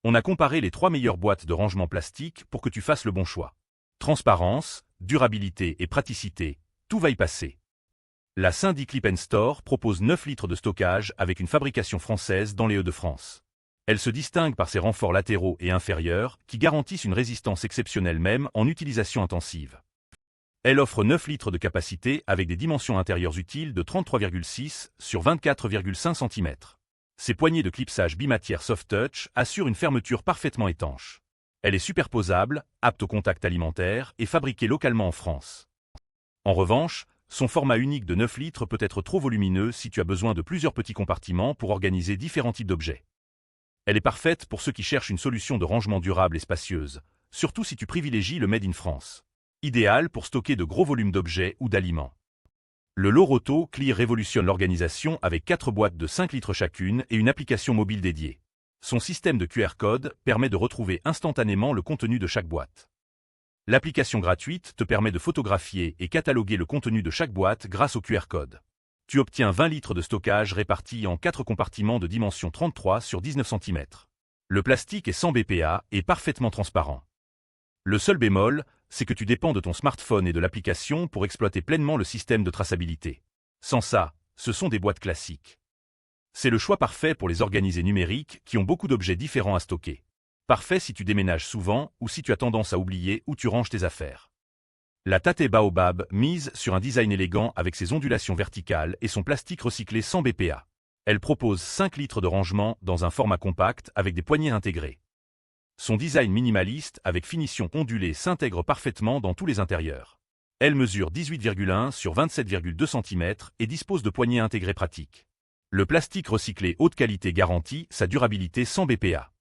On a comparé les 3 meilleures boîtes de rangement plastique pour que tu fasses le bon choix. Transparence, durabilité et praticité, tout va y passer. La Cindy Clip & Store propose 9 litres de stockage avec une fabrication française dans les Hauts-de-France. Elle se distingue par ses renforts latéraux et inférieurs qui garantissent une résistance exceptionnelle même en utilisation intensive. Elle offre 9 litres de capacité avec des dimensions intérieures utiles de 33,6 sur 24,5 cm. Ses poignées de clipsage bimatière Soft Touch assurent une fermeture parfaitement étanche. Elle est superposable, apte au contact alimentaire et fabriquée localement en France. En revanche, son format unique de 9 litres peut être trop volumineux si tu as besoin de plusieurs petits compartiments pour organiser différents types d'objets. Elle est parfaite pour ceux qui cherchent une solution de rangement durable et spacieuse, surtout si tu privilégies le Made in France. Idéal pour stocker de gros volumes d'objets ou d'aliments. Le Loroto Clear révolutionne l'organisation avec 4 boîtes de 5 litres chacune et une application mobile dédiée. Son système de QR code permet de retrouver instantanément le contenu de chaque boîte. L'application gratuite te permet de photographier et cataloguer le contenu de chaque boîte grâce au QR code. Tu obtiens 20 litres de stockage répartis en 4 compartiments de dimension 33 sur 19 cm. Le plastique est sans BPA et parfaitement transparent. Le seul bémol, c'est que tu dépends de ton smartphone et de l'application pour exploiter pleinement le système de traçabilité. Sans ça, ce sont des boîtes classiques. C'est le choix parfait pour les organisés numériques qui ont beaucoup d'objets différents à stocker. Parfait si tu déménages souvent ou si tu as tendance à oublier où tu ranges tes affaires. La Tate Baobab mise sur un design élégant avec ses ondulations verticales et son plastique recyclé sans BPA. Elle propose 5 litres de rangement dans un format compact avec des poignées intégrées. Son design minimaliste avec finition ondulée s'intègre parfaitement dans tous les intérieurs. Elle mesure 18,1 sur 27,2 cm et dispose de poignées intégrées pratiques. Le plastique recyclé haute qualité garantit sa durabilité sans BPA.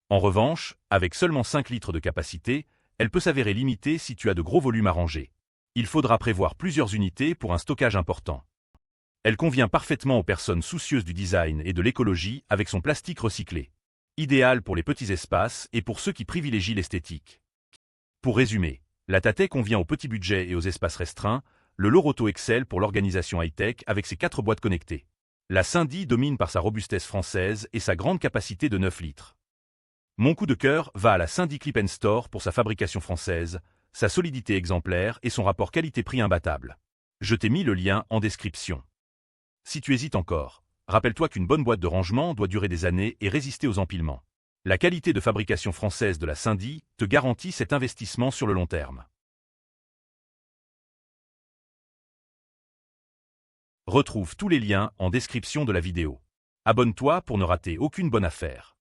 En revanche, avec seulement 5 litres de capacité, elle peut s'avérer limitée si tu as de gros volumes à ranger. Il faudra prévoir plusieurs unités pour un stockage important. Elle convient parfaitement aux personnes soucieuses du design et de l'écologie avec son plastique recyclé. Idéal pour les petits espaces et pour ceux qui privilégient l'esthétique. Pour résumer, la Tate convient aux petits budgets et aux espaces restreints, le Loroto excelle pour l'organisation high-tech avec ses 4 boîtes connectées. La Cindy domine par sa robustesse française et sa grande capacité de 9 litres. Mon coup de cœur va à la Cindy Clip & Store pour sa fabrication française, sa solidité exemplaire et son rapport qualité-prix imbattable. Je t'ai mis le lien en description. Si tu hésites encore, rappelle-toi qu'une bonne boîte de rangement doit durer des années et résister aux empilements. La qualité de fabrication française de la Cindy te garantit cet investissement sur le long terme. Retrouve tous les liens en description de la vidéo. Abonne-toi pour ne rater aucune bonne affaire.